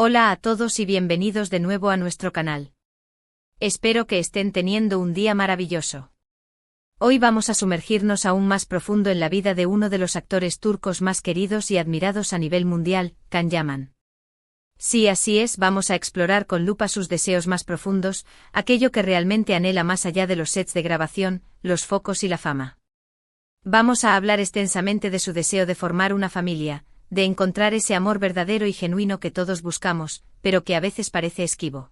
Hola a todos y bienvenidos de nuevo a nuestro canal. Espero que estén teniendo un día maravilloso. Hoy vamos a sumergirnos aún más profundo en la vida de uno de los actores turcos más queridos y admirados a nivel mundial, Can Yaman. Sí, así es, vamos a explorar con lupa sus deseos más profundos, aquello que realmente anhela más allá de los sets de grabación, los focos y la fama. Vamos a hablar extensamente de su deseo de formar una familia, de encontrar ese amor verdadero y genuino que todos buscamos, pero que a veces parece esquivo.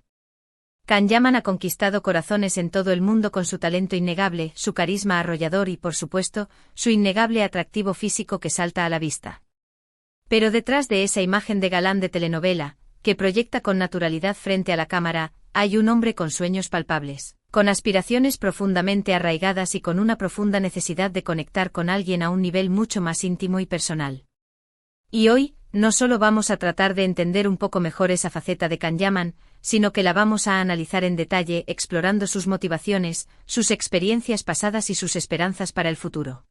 Can Yaman ha conquistado corazones en todo el mundo con su talento innegable, su carisma arrollador y, por supuesto, su innegable atractivo físico que salta a la vista. Pero detrás de esa imagen de galán de telenovela, que proyecta con naturalidad frente a la cámara, hay un hombre con sueños palpables, con aspiraciones profundamente arraigadas y con una profunda necesidad de conectar con alguien a un nivel mucho más íntimo y personal. Y hoy, no solo vamos a tratar de entender un poco mejor esa faceta de Can Yaman, sino que la vamos a analizar en detalle explorando sus motivaciones, sus experiencias pasadas y sus esperanzas para el futuro.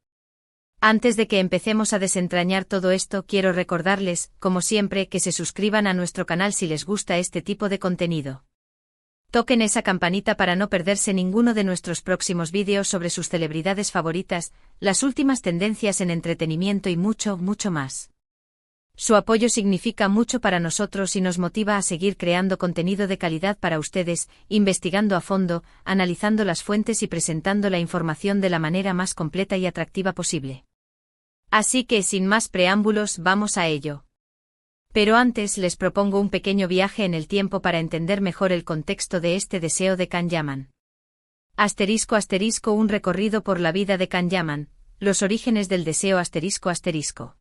Antes de que empecemos a desentrañar todo esto, quiero recordarles, como siempre, que se suscriban a nuestro canal si les gusta este tipo de contenido. Toquen esa campanita para no perderse ninguno de nuestros próximos vídeos sobre sus celebridades favoritas, las últimas tendencias en entretenimiento y mucho, mucho más. Su apoyo significa mucho para nosotros y nos motiva a seguir creando contenido de calidad para ustedes, investigando a fondo, analizando las fuentes y presentando la información de la manera más completa y atractiva posible. Así que, sin más preámbulos, vamos a ello. Pero antes les propongo un pequeño viaje en el tiempo para entender mejor el contexto de este deseo de Can Yaman. *** Un recorrido por la vida de Can Yaman, los orígenes del deseo ***.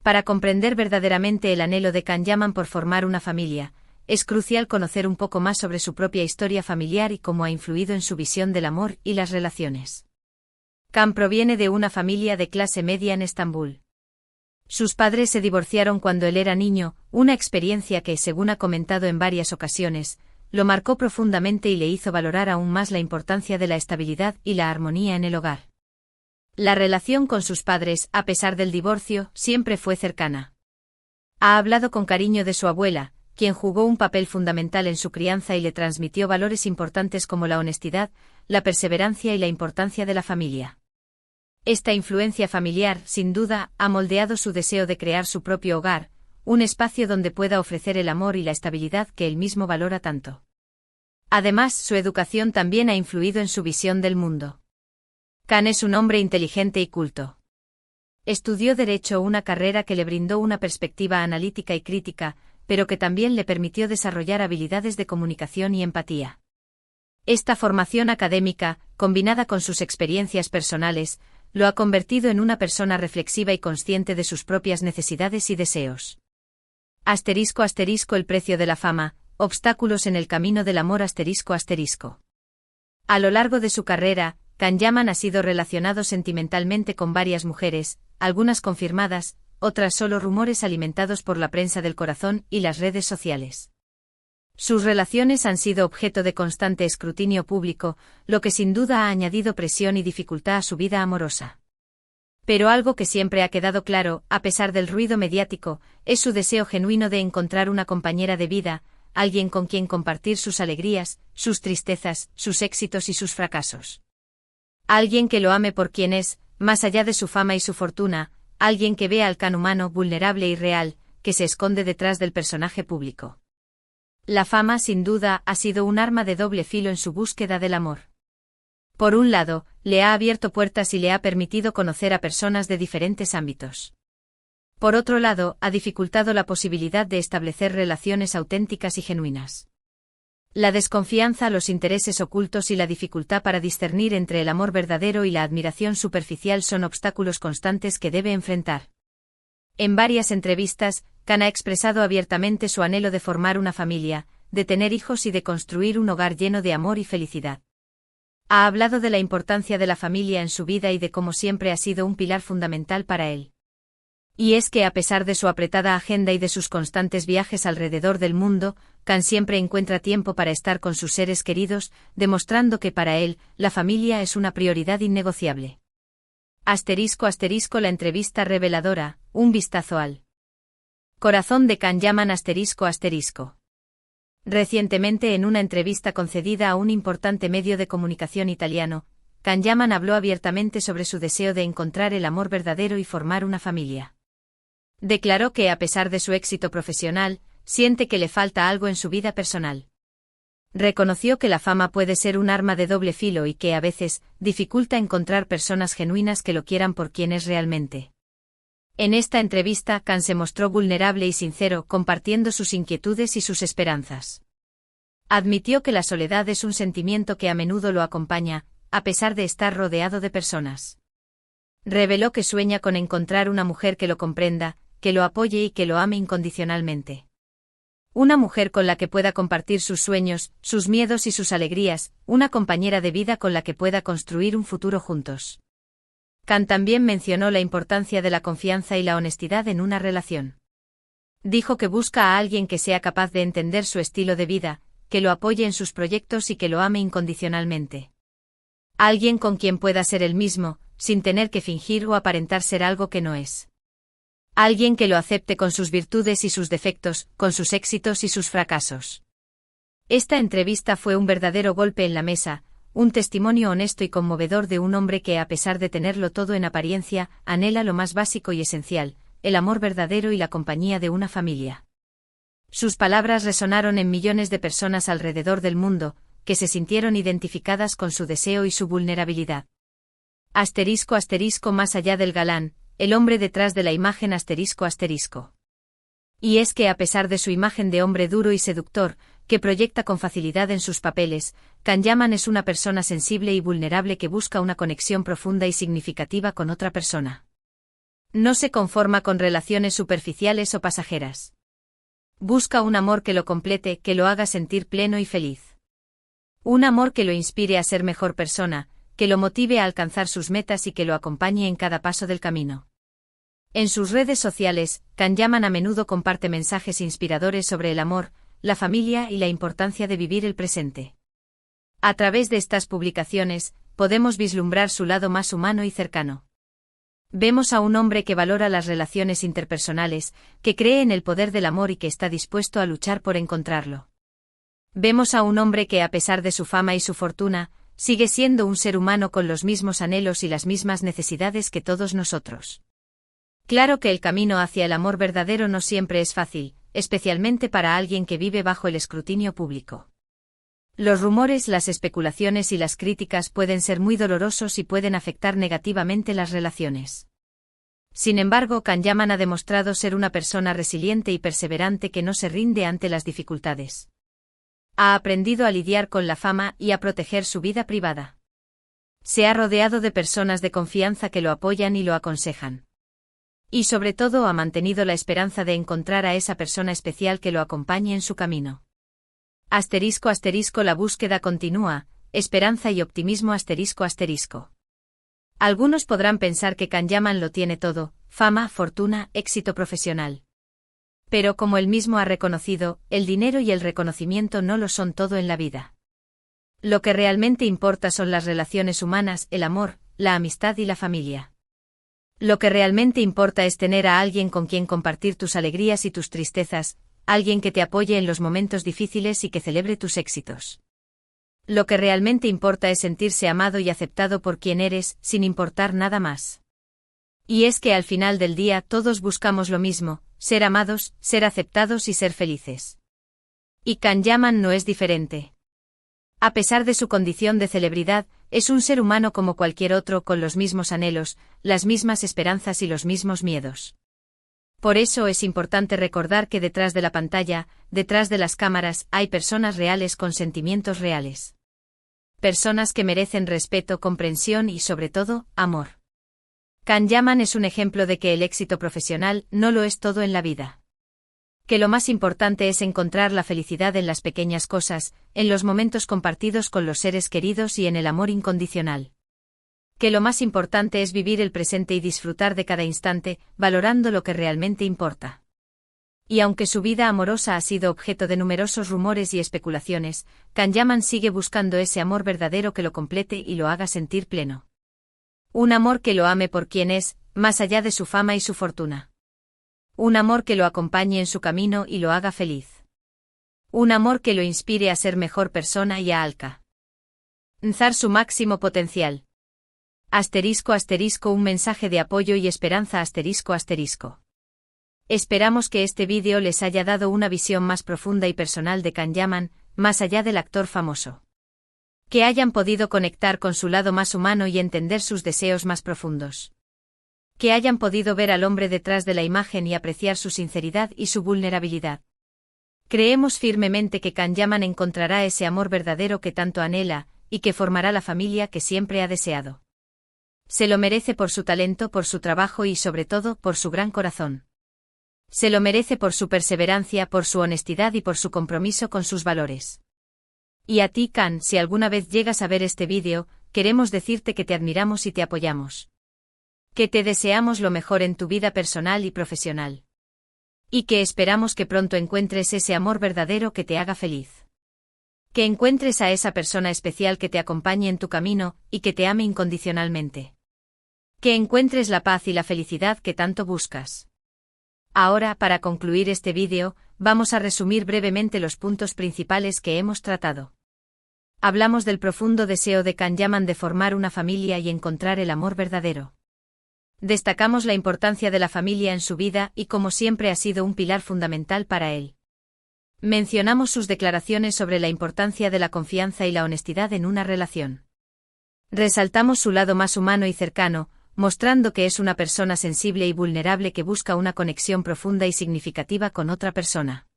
Para comprender verdaderamente el anhelo de Can Yaman por formar una familia, es crucial conocer un poco más sobre su propia historia familiar y cómo ha influido en su visión del amor y las relaciones. Can proviene de una familia de clase media en Estambul. Sus padres se divorciaron cuando él era niño, una experiencia que, según ha comentado en varias ocasiones, lo marcó profundamente y le hizo valorar aún más la importancia de la estabilidad y la armonía en el hogar. La relación con sus padres, a pesar del divorcio, siempre fue cercana. Ha hablado con cariño de su abuela, quien jugó un papel fundamental en su crianza y le transmitió valores importantes como la honestidad, la perseverancia y la importancia de la familia. Esta influencia familiar, sin duda, ha moldeado su deseo de crear su propio hogar, un espacio donde pueda ofrecer el amor y la estabilidad que él mismo valora tanto. Además, su educación también ha influido en su visión del mundo. Can es un hombre inteligente y culto. Estudió Derecho, una carrera que le brindó una perspectiva analítica y crítica, pero que también le permitió desarrollar habilidades de comunicación y empatía. Esta formación académica, combinada con sus experiencias personales, lo ha convertido en una persona reflexiva y consciente de sus propias necesidades y deseos. ***. El precio de la fama, obstáculos en el camino del amor ***. A lo largo de su carrera, Can Yaman ha sido relacionado sentimentalmente con varias mujeres, algunas confirmadas, otras solo rumores alimentados por la prensa del corazón y las redes sociales. Sus relaciones han sido objeto de constante escrutinio público, lo que sin duda ha añadido presión y dificultad a su vida amorosa. Pero algo que siempre ha quedado claro, a pesar del ruido mediático, es su deseo genuino de encontrar una compañera de vida, alguien con quien compartir sus alegrías, sus tristezas, sus éxitos y sus fracasos. Alguien que lo ame por quien es, más allá de su fama y su fortuna, alguien que vea al Can humano, vulnerable y real, que se esconde detrás del personaje público. La fama, sin duda, ha sido un arma de doble filo en su búsqueda del amor. Por un lado, le ha abierto puertas y le ha permitido conocer a personas de diferentes ámbitos. Por otro lado, ha dificultado la posibilidad de establecer relaciones auténticas y genuinas. La desconfianza, los intereses ocultos y la dificultad para discernir entre el amor verdadero y la admiración superficial son obstáculos constantes que debe enfrentar. En varias entrevistas, Can ha expresado abiertamente su anhelo de formar una familia, de tener hijos y de construir un hogar lleno de amor y felicidad. Ha hablado de la importancia de la familia en su vida y de cómo siempre ha sido un pilar fundamental para él. Y es que a pesar de su apretada agenda y de sus constantes viajes alrededor del mundo, Can siempre encuentra tiempo para estar con sus seres queridos, demostrando que para él, la familia es una prioridad innegociable. ***. La entrevista reveladora, un vistazo al Corazón de Kanyaman ***. Recientemente en una entrevista concedida a un importante medio de comunicación italiano, Kanyaman habló abiertamente sobre su deseo de encontrar el amor verdadero y formar una familia. Declaró que a pesar de su éxito profesional, siente que le falta algo en su vida personal. Reconoció que la fama puede ser un arma de doble filo y que a veces dificulta encontrar personas genuinas que lo quieran por quien es realmente. En esta entrevista, Kan se mostró vulnerable y sincero, compartiendo sus inquietudes y sus esperanzas. Admitió que la soledad es un sentimiento que a menudo lo acompaña, a pesar de estar rodeado de personas. Reveló que sueña con encontrar una mujer que lo comprenda, que lo apoye y que lo ame incondicionalmente. Una mujer con la que pueda compartir sus sueños, sus miedos y sus alegrías, una compañera de vida con la que pueda construir un futuro juntos. Kan también mencionó la importancia de la confianza y la honestidad en una relación. Dijo que busca a alguien que sea capaz de entender su estilo de vida, que lo apoye en sus proyectos y que lo ame incondicionalmente. Alguien con quien pueda ser él mismo, sin tener que fingir o aparentar ser algo que no es. Alguien que lo acepte con sus virtudes y sus defectos, con sus éxitos y sus fracasos. Esta entrevista fue un verdadero golpe en la mesa, un testimonio honesto y conmovedor de un hombre que, a pesar de tenerlo todo en apariencia, anhela lo más básico y esencial, el amor verdadero y la compañía de una familia. Sus palabras resonaron en millones de personas alrededor del mundo, que se sintieron identificadas con su deseo y su vulnerabilidad. ***, más allá del galán, el hombre detrás de la imagen ***. Y es que a pesar de su imagen de hombre duro y seductor, que proyecta con facilidad en sus papeles, Kanyaman es una persona sensible y vulnerable que busca una conexión profunda y significativa con otra persona. No se conforma con relaciones superficiales o pasajeras. Busca un amor que lo complete, que lo haga sentir pleno y feliz. Un amor que lo inspire a ser mejor persona, que lo motive a alcanzar sus metas y que lo acompañe en cada paso del camino. En sus redes sociales, Kanyaman a menudo comparte mensajes inspiradores sobre el amor, la familia y la importancia de vivir el presente. A través de estas publicaciones, podemos vislumbrar su lado más humano y cercano. Vemos a un hombre que valora las relaciones interpersonales, que cree en el poder del amor y que está dispuesto a luchar por encontrarlo. Vemos a un hombre que, a pesar de su fama y su fortuna, sigue siendo un ser humano con los mismos anhelos y las mismas necesidades que todos nosotros. Claro que el camino hacia el amor verdadero no siempre es fácil, especialmente para alguien que vive bajo el escrutinio público. Los rumores, las especulaciones y las críticas pueden ser muy dolorosos y pueden afectar negativamente las relaciones. Sin embargo, Kanyaman ha demostrado ser una persona resiliente y perseverante que no se rinde ante las dificultades. Ha aprendido a lidiar con la fama y a proteger su vida privada. Se ha rodeado de personas de confianza que lo apoyan y lo aconsejan. Y sobre todo ha mantenido la esperanza de encontrar a esa persona especial que lo acompañe en su camino. ***, la búsqueda continúa, esperanza y optimismo ***. Algunos podrán pensar que Kanyaman lo tiene todo, fama, fortuna, éxito profesional. Pero como él mismo ha reconocido, el dinero y el reconocimiento no lo son todo en la vida. Lo que realmente importa son las relaciones humanas, el amor, la amistad y la familia. Lo que realmente importa es tener a alguien con quien compartir tus alegrías y tus tristezas, alguien que te apoye en los momentos difíciles y que celebre tus éxitos. Lo que realmente importa es sentirse amado y aceptado por quien eres, sin importar nada más. Y es que al final del día todos buscamos lo mismo, ser amados, ser aceptados y ser felices. Y Kanyaman no es diferente. A pesar de su condición de celebridad, es un ser humano como cualquier otro con los mismos anhelos, las mismas esperanzas y los mismos miedos. Por eso es importante recordar que detrás de la pantalla, detrás de las cámaras, hay personas reales con sentimientos reales. Personas que merecen respeto, comprensión y, sobre todo, amor. Kanyaman es un ejemplo de que el éxito profesional no lo es todo en la vida. Que lo más importante es encontrar la felicidad en las pequeñas cosas, en los momentos compartidos con los seres queridos y en el amor incondicional. Que lo más importante es vivir el presente y disfrutar de cada instante, valorando lo que realmente importa. Y aunque su vida amorosa ha sido objeto de numerosos rumores y especulaciones, Kanyaman sigue buscando ese amor verdadero que lo complete y lo haga sentir pleno. Un amor que lo ame por quien es, más allá de su fama y su fortuna. Un amor que lo acompañe en su camino y lo haga feliz. Un amor que lo inspire a ser mejor persona y a alcanzar su máximo potencial. ***, un mensaje de apoyo y esperanza ***. Esperamos que este vídeo les haya dado una visión más profunda y personal de Can Yaman, más allá del actor famoso. Que hayan podido conectar con su lado más humano y entender sus deseos más profundos. Que hayan podido ver al hombre detrás de la imagen y apreciar su sinceridad y su vulnerabilidad. Creemos firmemente que Can Yaman encontrará ese amor verdadero que tanto anhela, y que formará la familia que siempre ha deseado. Se lo merece por su talento, por su trabajo y sobre todo por su gran corazón. Se lo merece por su perseverancia, por su honestidad y por su compromiso con sus valores. Y a ti, Can, si alguna vez llegas a ver este vídeo, queremos decirte que te admiramos y te apoyamos. Que te deseamos lo mejor en tu vida personal y profesional. Y que esperamos que pronto encuentres ese amor verdadero que te haga feliz. Que encuentres a esa persona especial que te acompañe en tu camino y que te ame incondicionalmente. Que encuentres la paz y la felicidad que tanto buscas. Ahora, para concluir este vídeo, vamos a resumir brevemente los puntos principales que hemos tratado. Hablamos del profundo deseo de Can Yaman de formar una familia y encontrar el amor verdadero. Destacamos la importancia de la familia en su vida y cómo siempre ha sido un pilar fundamental para él. Mencionamos sus declaraciones sobre la importancia de la confianza y la honestidad en una relación. Resaltamos su lado más humano y cercano, mostrando que es una persona sensible y vulnerable que busca una conexión profunda y significativa con otra persona.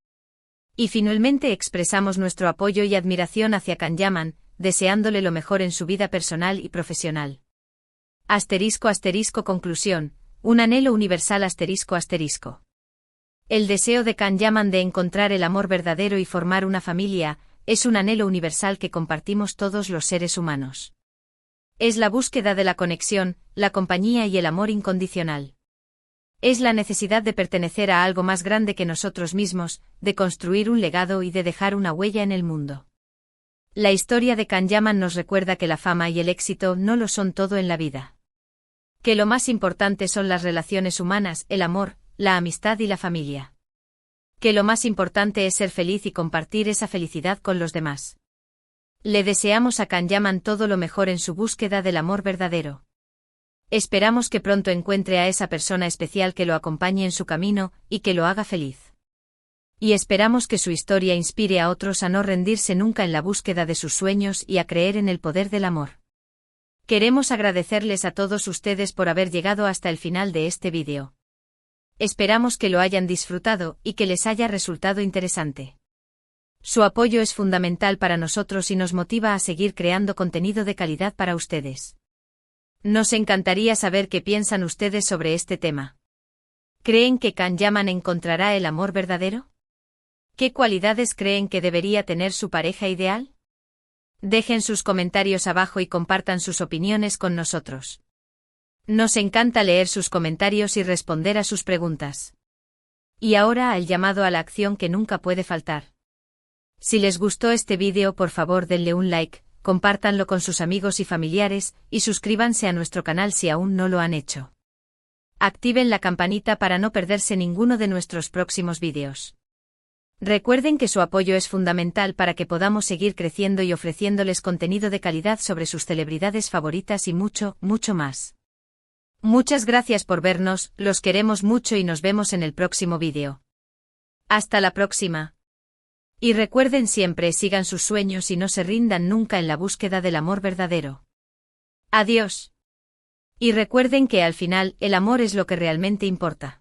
Y finalmente expresamos nuestro apoyo y admiración hacia Can Yaman, deseándole lo mejor en su vida personal y profesional. Conclusión, un anhelo universal ***. El deseo de Can Yaman de encontrar el amor verdadero y formar una familia, es un anhelo universal que compartimos todos los seres humanos. Es la búsqueda de la conexión, la compañía y el amor incondicional. Es la necesidad de pertenecer a algo más grande que nosotros mismos, de construir un legado y de dejar una huella en el mundo. La historia de Can Yaman nos recuerda que la fama y el éxito no lo son todo en la vida. Que lo más importante son las relaciones humanas, el amor, la amistad y la familia. Que lo más importante es ser feliz y compartir esa felicidad con los demás. Le deseamos a Can Yaman todo lo mejor en su búsqueda del amor verdadero. Esperamos que pronto encuentre a esa persona especial que lo acompañe en su camino y que lo haga feliz. Y esperamos que su historia inspire a otros a no rendirse nunca en la búsqueda de sus sueños y a creer en el poder del amor. Queremos agradecerles a todos ustedes por haber llegado hasta el final de este vídeo. Esperamos que lo hayan disfrutado y que les haya resultado interesante. Su apoyo es fundamental para nosotros y nos motiva a seguir creando contenido de calidad para ustedes. Nos encantaría saber qué piensan ustedes sobre este tema. ¿Creen que Can Yaman encontrará el amor verdadero? ¿Qué cualidades creen que debería tener su pareja ideal? Dejen sus comentarios abajo y compartan sus opiniones con nosotros. Nos encanta leer sus comentarios y responder a sus preguntas. Y ahora el llamado a la acción que nunca puede faltar. Si les gustó este vídeo, por favor denle un like, compártanlo con sus amigos y familiares, y suscríbanse a nuestro canal si aún no lo han hecho. Activen la campanita para no perderse ninguno de nuestros próximos vídeos. Recuerden que su apoyo es fundamental para que podamos seguir creciendo y ofreciéndoles contenido de calidad sobre sus celebridades favoritas y mucho, mucho más. Muchas gracias por vernos, los queremos mucho y nos vemos en el próximo vídeo. Hasta la próxima. Y recuerden siempre, sigan sus sueños y no se rindan nunca en la búsqueda del amor verdadero. Adiós. Y recuerden que al final, el amor es lo que realmente importa.